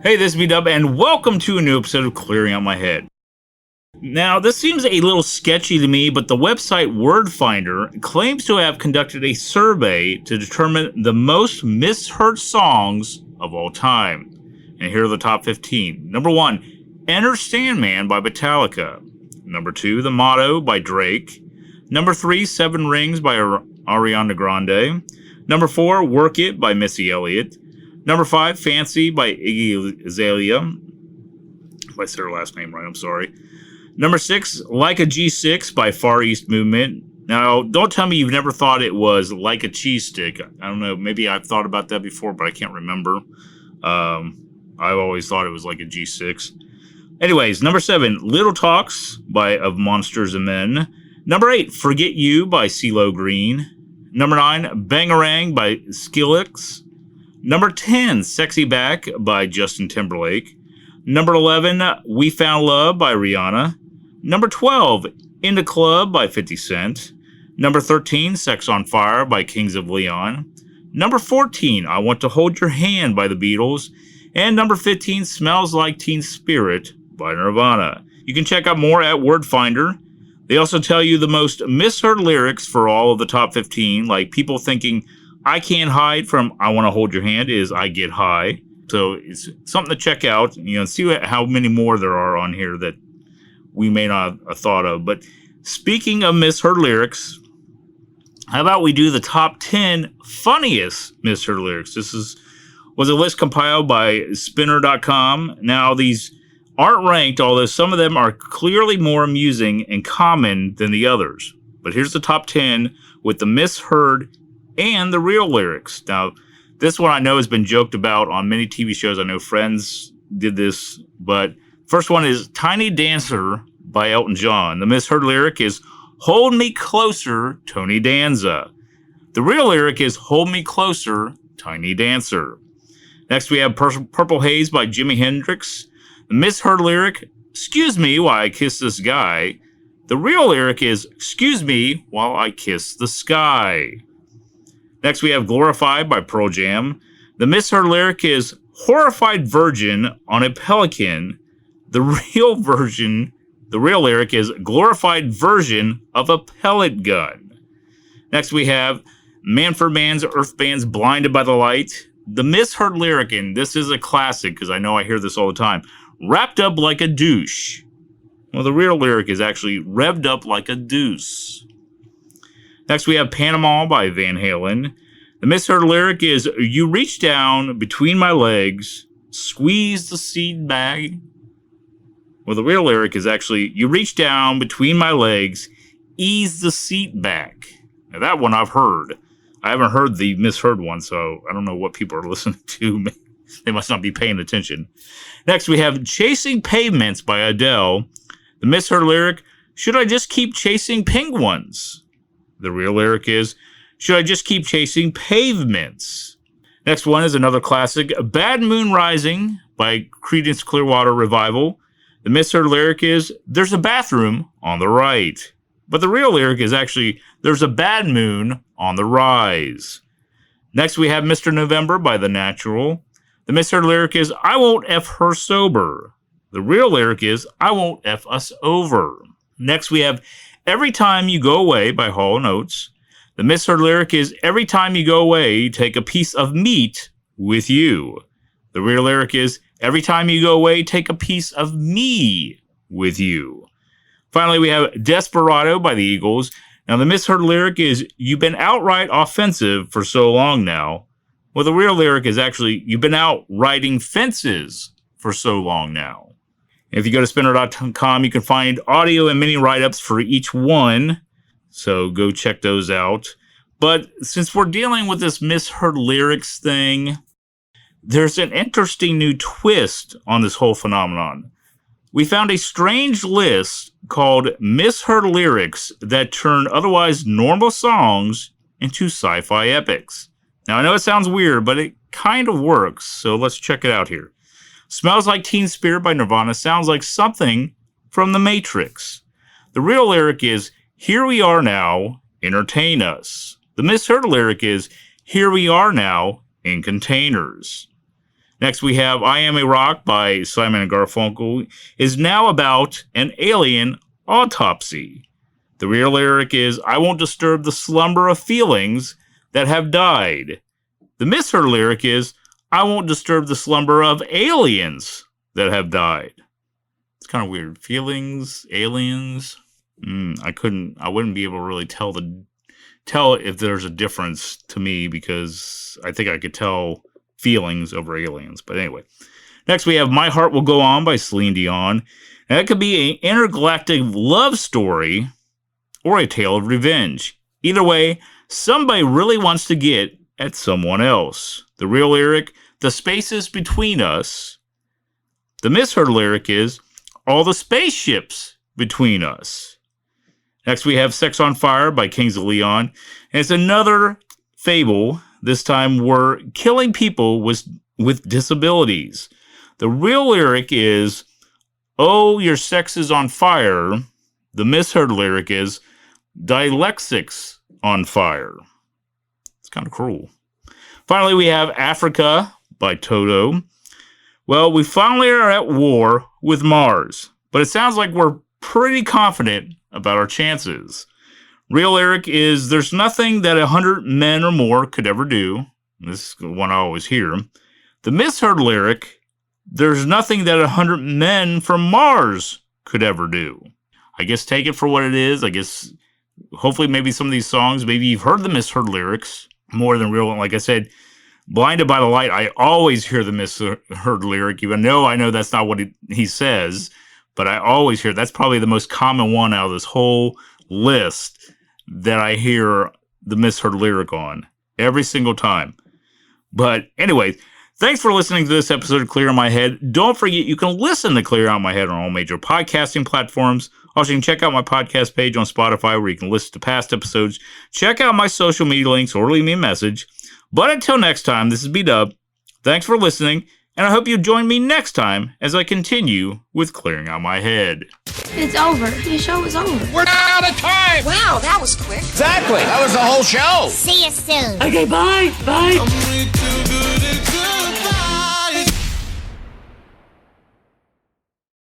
Hey, this is B-Dub, and welcome to a new episode of Clearing Out My Head. Now, this seems a little sketchy to me, but the website WordFinder claims to have conducted a survey to determine the most misheard songs of all time. And here are the top 15. Number 1, Enter Sandman by Metallica. Number 2, The Motto by Drake. Number 3, Seven Rings by Ariana Grande. Number 4, Work It by Missy Elliott. Number 5, Fancy by Iggy Azalea. If I said her last name right, I'm sorry. Number 6, Like a G6 by Far East Movement. Now, don't tell me you've never thought it was Like a Cheese Stick. I don't know, maybe I've thought about that before, but I can't remember. I've always thought it was Like a G6. Anyways, number 7, Little Talks of Monsters and Men. Number 8, Forget You by CeeLo Green. Number 9, Bangarang by Skrillex. Number 10, Sexy Back by Justin Timberlake. Number 11, We Found Love by Rihanna. Number 12, In the Club by 50 Cent. Number 13, Sex on Fire by Kings of Leon. Number 14, I Want to Hold Your Hand by the Beatles. And number 15, Smells Like Teen Spirit by Nirvana. You can check out more at WordFinder. They also tell you the most misheard lyrics for all of the top 15, like people thinking, I Can't Hide from I Want to Hold Your Hand is I Get High. So it's something to check out, see how many more there are on here that we may not have thought of. But speaking of misheard lyrics, how about we do the top 10 funniest misheard lyrics? This was a list compiled by spinner.com. Now, these aren't ranked, although some of them are clearly more amusing and common than the others. But here's the top 10 with the misheard and the real lyrics. Now, this one I know has been joked about on many TV shows. I know Friends did this, but first one is Tiny Dancer by Elton John. The misheard lyric is Hold Me Closer, Tony Danza. The real lyric is Hold Me Closer, Tiny Dancer. Next we have Purple Haze by Jimi Hendrix. The misheard lyric, Excuse me while I kiss this guy. The real lyric is Excuse me while I kiss the sky. Next, we have Glorified by Pearl Jam. The misheard lyric is Horrified Virgin on a Pelican. The real lyric is Glorified Version of a Pellet Gun. Next, we have Manfred Mann's Earth Band's Blinded by the Light. The misheard lyric, and this is a classic because I know I hear this all the time, Wrapped Up Like a Douche. Well, the real lyric is actually Revved Up Like a Deuce. Next, we have Panama by Van Halen. The misheard lyric is, You reach down between my legs, squeeze the seed bag. Well, the real lyric is actually, You reach down between my legs, ease the seat back. Now, that one I've heard. I haven't heard the misheard one, so I don't know what people are listening to. They must not be paying attention. Next, we have Chasing Pavements by Adele. The misheard lyric, Should I just keep chasing penguins? The real lyric is, Should I just keep chasing pavements? Next one is another classic, Bad Moon Rising by Creedence Clearwater Revival. The misheard lyric is, There's a bathroom on the right. But the real lyric is actually, There's a bad moon on the rise. Next we have Mr. November by The Natural. The misheard lyric is, I won't F her sober. The real lyric is, I won't F us over. Next we have Every Time You Go Away by Hall & Oates. The misheard lyric is, Every time you go away, take a piece of meat with you. The real lyric is, Every time you go away, take a piece of me with you. Finally, we have Desperado by the Eagles. Now, the misheard lyric is, You've been outright offensive for so long now. Well, the real lyric is actually, You've been out riding fences for so long now. If you go to spinner.com, you can find audio and mini write-ups for each one. So go check those out. But since we're dealing with this misheard lyrics thing, there's an interesting new twist on this whole phenomenon. We found a strange list called Misheard Lyrics that turn otherwise normal songs into sci-fi epics. Now, I know it sounds weird, but it kind of works, so let's check it out here. Smells Like Teen Spirit by Nirvana sounds like something from The Matrix. The real lyric is, here we are now, entertain us. The misheard lyric is, here we are now, in containers. Next we have I Am a Rock by Simon & Garfunkel is now about an alien autopsy. The real lyric is, I won't disturb the slumber of feelings that have died. The misheard lyric is, I won't disturb the slumber of aliens that have died. It's kind of weird. Feelings, aliens. I wouldn't be able to really tell if there's a difference to me, because I think I could tell feelings over aliens. But anyway. Next we have My Heart Will Go On by Celine Dion. And that could be an intergalactic love story or a tale of revenge. Either way, somebody really wants to get at someone else. The real lyric, the spaces between us. The misheard lyric is, all the spaceships between us. Next we have Sex on Fire by Kings of Leon. And it's another fable, this time where killing people with disabilities. The real lyric is, oh, your sex is on fire. The misheard lyric is, dyslexics on fire. It's kind of cruel. Finally, we have Africa by Toto. Well, we finally are at war with Mars, but it sounds like we're pretty confident about our chances. Real lyric is, there's nothing that 100 men or more could ever do. This is the one I always hear. The misheard lyric, there's nothing that 100 men from Mars could ever do. I guess take it for what it is. I guess hopefully maybe some of these songs, maybe you've heard the misheard lyrics more than real. Like I said, Blinded by the Light, I always hear the misheard lyric, even though I know that's not what he says, but I always hear, that's probably the most common one out of this whole list that I hear the misheard lyric on every single time. But anyway, thanks for listening to this episode of Clear Out My Head. Don't forget, you can listen to Clear Out My Head on all major podcasting platforms. Also, you can check out my podcast page on Spotify where you can listen to past episodes. Check out my social media links or leave me a message. But until next time, this is B-Dub. Thanks for listening, and I hope you join me next time as I continue with Clearing Out My Head. It's over. Your show is over. We're out of time! Wow, that was quick. Exactly! That was the whole show! See you soon. Okay, bye. Bye. I'm way too good at